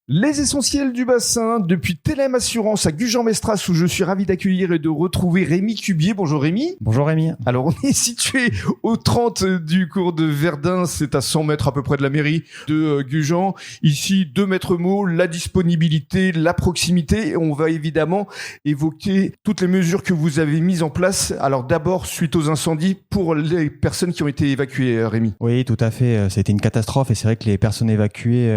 Les essentiels du bassin, depuis Telem Assurance à Gujan-Mestras, où je suis ravi d'accueillir et de retrouver Rémi Cubier. Bonjour Rémi. Bonjour Rémi. Alors on est situé au 30 du cours de Verdun, c'est à 100 mètres à peu près de la mairie de Gujan. Ici, 2 maîtres mots, la disponibilité, la proximité. On va évidemment évoquer toutes les mesures que vous avez mises en place. Alors d'abord, suite aux incendies, pour les personnes qui ont été évacuées, Rémi. Oui, tout à fait. C'était une catastrophe et c'est vrai que les personnes évacuées,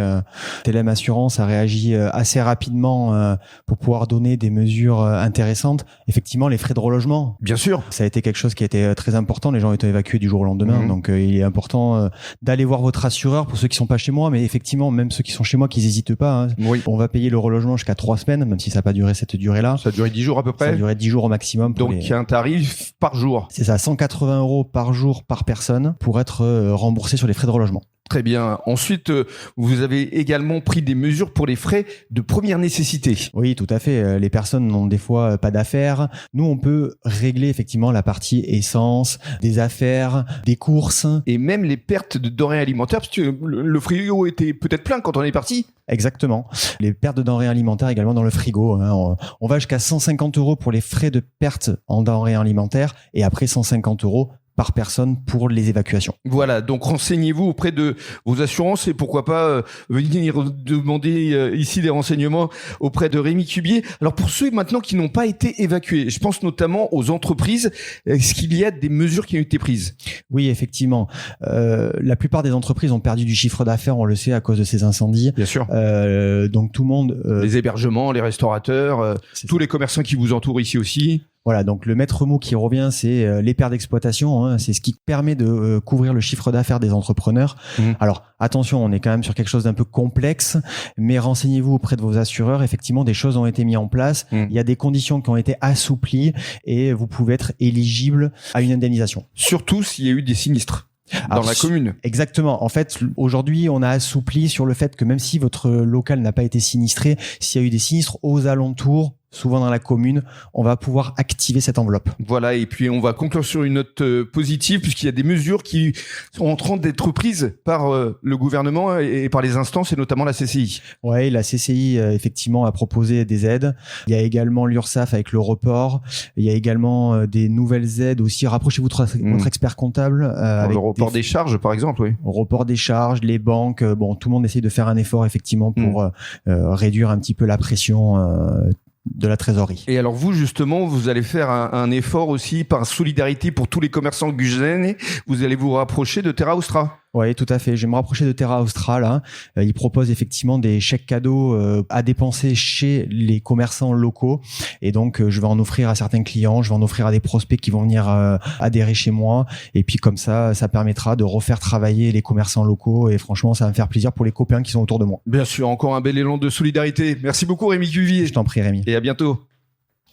Telem Assurance a réagi assez rapidement pour pouvoir donner des mesures intéressantes. Effectivement, les frais de relogement. Bien sûr. Ça a été quelque chose qui a été très important. Les gens ont été évacués du jour au lendemain. Donc, il est important d'aller voir votre assureur pour ceux qui sont pas chez moi. Mais effectivement, même ceux qui sont chez moi, qu'ils n'hésitent pas. Hein. Oui. On va payer le relogement jusqu'à 3 semaines, même si ça n'a pas duré cette durée-là. Ça a duré 10 jours à peu près. Ça a duré 10 jours au maximum. Donc, il y a un tarif par jour. C'est ça, 180 € par jour par personne pour être remboursé sur les frais de relogement. Très bien. Ensuite, vous avez également pris des mesures pour les frais de première nécessité. Oui, tout à fait. Les personnes n'ont des fois pas d'affaires. Nous, on peut régler effectivement la partie essence, des affaires, des courses. Et même les pertes de denrées alimentaires, parce que le frigo était peut-être plein quand on est parti. Exactement. Les pertes de denrées alimentaires également dans le frigo. Hein. On va jusqu'à 150 € pour les frais de perte en denrées alimentaires et après 150 € par personne pour les évacuations. Voilà, donc renseignez-vous auprès de vos assurances et pourquoi pas venir demander ici des renseignements auprès de Rémi Cubier. Alors pour ceux maintenant qui n'ont pas été évacués, je pense notamment aux entreprises, est-ce qu'il y a des mesures qui ont été prises ? Oui, effectivement. La plupart des entreprises ont perdu du chiffre d'affaires, on le sait, à cause de ces incendies. Bien sûr. Donc tout le monde... les hébergements, les restaurateurs, tous les commerçants qui vous entourent ici aussi. Voilà, donc le maître mot qui revient, c'est les pertes d'exploitation. Hein, c'est ce qui permet de couvrir le chiffre d'affaires des entrepreneurs. Alors attention, on est quand même sur quelque chose d'un peu complexe, mais renseignez-vous auprès de vos assureurs. Effectivement, des choses ont été mises en place. Il y a des conditions qui ont été assouplies et vous pouvez être éligible à une indemnisation. Surtout s'il y a eu des sinistres. Dans la commune. Exactement. En fait, aujourd'hui, on a assoupli sur le fait que même si votre local n'a pas été sinistré, s'il y a eu des sinistres aux alentours, souvent dans la commune, on va pouvoir activer cette enveloppe. Voilà, et puis on va conclure sur une note positive, puisqu'il y a des mesures qui sont en train d'être prises par le gouvernement et par les instances, et notamment la CCI. Oui, la CCI, effectivement, a proposé des aides. Il y a également l'URSSAF avec le report. Il y a également des nouvelles aides aussi. Rapprochez-vous de votre expert comptable. Avec le report des charges, par exemple, oui. Report des charges, les banques. Bon, tout le monde essaye de faire un effort, effectivement, pour réduire un petit peu la pression de la trésorerie. Et alors vous, justement, vous allez faire un effort aussi par solidarité pour tous les commerçants gujanais. Vous allez vous rapprocher de Terra Austra. Oui, tout à fait. Je vais me rapprocher de Terra Austral. Hein. Ils proposent effectivement des chèques cadeaux à dépenser chez les commerçants locaux. Et donc, je vais en offrir à certains clients. Je vais en offrir à des prospects qui vont venir adhérer chez moi. Et puis, comme ça permettra de refaire travailler les commerçants locaux. Et franchement, ça va me faire plaisir pour les copains qui sont autour de moi. Bien sûr, encore un bel élan de solidarité. Merci beaucoup, Rémi Cuvier. Je t'en prie, Rémi. Et à bientôt.